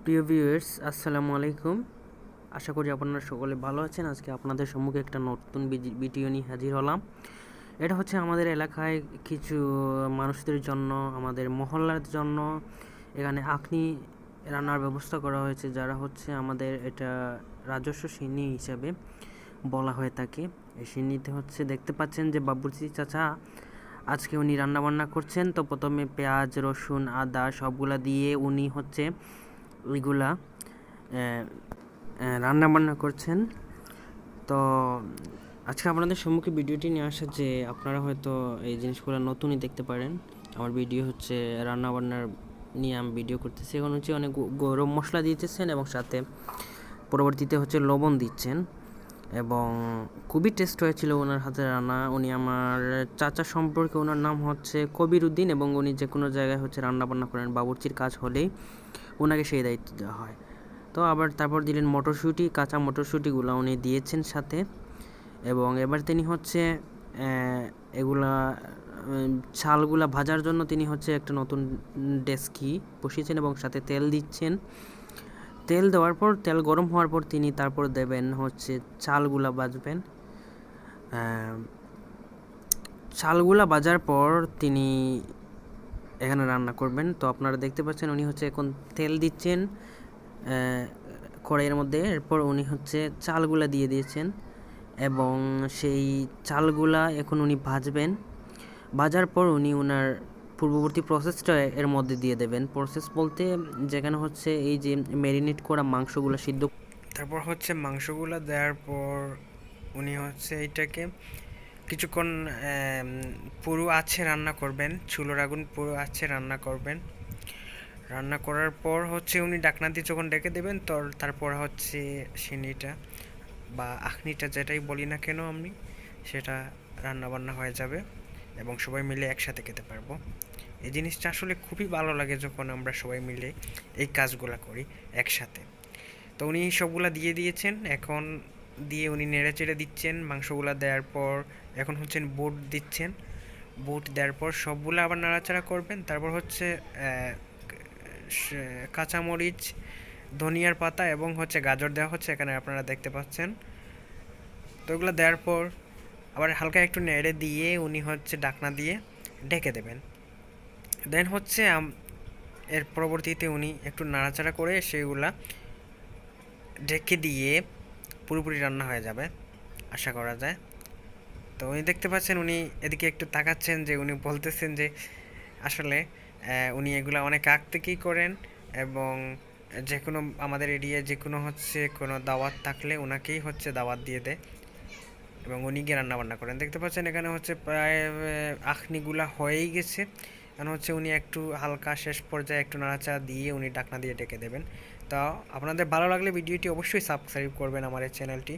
প্রিয় ভিউয়ার্স, আসসালামু আলাইকুম। আশা করি আপনারা সকলে ভালো আছেন। আজকে আপনাদের সম্মুখে একটা নতুন ভিডিও নিয়ে হাজির হলাম। এটা হচ্ছে আমাদের এলাকায় কিছু মানুষদের জন্য, আমাদের মহল্লার জন্য এখানে আখনি রান্নার ব্যবস্থা করা হয়েছে, যারা হচ্ছে আমাদের এটা রাজস্ব সিন্নি হিসাবে বলা হয়ে থাকে। এই সিন্নিতে হচ্ছে দেখতে পাচ্ছেন যে বাবুর্চি চাচা আজকে উনি রান্নাবান্না করছেন। তো প্রথমে পেঁয়াজ, রসুন, আদা সবগুলা দিয়ে উনি হচ্ছে ওইগুলা রান্নাবান্না করছেন। তো আজকে আপনাদের সম্মুখে ভিডিওটি নিয়ে আসা যে আপনারা হয়তো এই জিনিসগুলো নতুনই দেখতে পারেন। আমার ভিডিও হচ্ছে রান্নাবান্নার নিয়ে আমি ভিডিও করতেছি। এখন হচ্ছে অনেক গরম মশলা দিতেছেন এবং সাথে পরবর্তীতে হচ্ছে লবণ দিচ্ছেন এবং খুবই টেস্ট হয়েছিল ওনার হাতে রান্না। উনি আমার চাচা সম্পর্কে, ওনার নাম হচ্ছে কবির উদ্দিন এবং উনি যে কোনো জায়গায় হচ্ছে রান্নাবান্না করেন। বাবুর্চির কাজ হলেই ওনাকে সেই দায়িত্ব দেওয়া হয়। তো আবার তারপর দিলেন মটরশুঁটি, কাঁচা মটরশুঁটিগুলো উনি দিয়েছেন সাথে, এবং এবার তিনি হচ্ছে এগুলা চালগুলা ভাজার জন্য তিনি হচ্ছে একটা নতুন ডেস্কি বসিয়েছেন এবং সাথে তেল দিচ্ছেন। তেল দেওয়ার পর, তেল গরম হওয়ার পর তিনি তারপর দেবেন হচ্ছে চালগুলা ভাজবেন। চালগুলা ভাজার পর তিনি এখানে রান্না করবেন। তো আপনারা দেখতে পাচ্ছেন উনি হচ্ছে এখন তেল দিচ্ছেন কড়াইয়ের মধ্যে। এরপর উনি হচ্ছে চালগুলা দিয়ে দিয়েছেন এবং সেই চালগুলা এখন উনি ভাজবেন। ভাজার পর উনি ওনার পূর্ববর্তী প্রসেসটা এর মধ্যে দিয়ে দেবেন। প্রসেস বলতে যেখানে হচ্ছে এই যে ম্যারিনেট করা মাংসগুলো সিদ্ধ, তারপর হচ্ছে মাংসগুলো দেওয়ার পর উনি হচ্ছে এইটাকে কিছুক্ষণ পুরো আছে রান্না করবেন, চুলোর আগুন পুরো আছে রান্না করবেন। রান্না করার পর হচ্ছে উনি ডাকনা দিয়ে যখন ডেকে দেবেন, তারপর হচ্ছে সিন্নিটা বা আখনিটা যেটাই বলি না কেন আমি, সেটা রান্নাবান্না হয়ে যাবে এবং সবাই মিলে একসাথে খেতে পারবো। এই জিনিসটা আসলে খুবই ভালো লাগে যখন আমরা সবাই মিলে এই কাজগুলো করি একসাথে। তো উনি সবগুলা দিয়ে দিয়েছেন, এখন দিয়ে উনি নেড়ে চেড়ে দিচ্ছেন মাংসগুলা দেওয়ার পর। এখন হচ্ছে বুট দিচ্ছেন, বুট দেওয়ার পর সবগুলো আবার নাড়াচাড়া করবেন। তারপর হচ্ছে কাঁচামরিচ, ধনিয়ার পাতা এবং হচ্ছে গাজর দেওয়া হচ্ছে, এখানে আপনারা দেখতে পাচ্ছেন। তো ওগুলো দেওয়ার পর আবার হালকা একটু নেড়ে দিয়ে উনি হচ্ছে ডাকনা দিয়ে ঢেকে দেবেন। দেন হচ্ছে এর পরবর্তীতে উনি একটু নাড়াচাড়া করে সেইগুলা ঢেকে দিয়ে পুরোপুরি রান্না হয়ে যাবে আশা করা যায়। তো উনি দেখতে পাচ্ছেন, উনি এদিকে একটু তাকাচ্ছেন, যে উনি বলতেছেন যে আসলে উনি এগুলা অনেক আগ থেকেই করেন এবং যে কোনো আমাদের এরিয়ায় যে কোনো হচ্ছে কোনো দাওয়াত থাকলে ওনাকেই হচ্ছে দাওয়াত দিয়ে দেয় এবং উনি গিয়ে রান্নাবান্না করেন। দেখতে পাচ্ছেন এখানে হচ্ছে প্রায় আখনিগুলা হয়েই গেছে। এখন হচ্ছে উনি একটু হালকা শেষ পর্যায়ে একটু নাড়াচাড়া দিয়ে উনি ডাকনা দিয়ে ডেকে দেবেন। তো আপনাদের ভালো লাগলে ভিডিওটি অবশ্যই সাবস্ক্রাইব করবেন আমার এই চ্যানেলটি।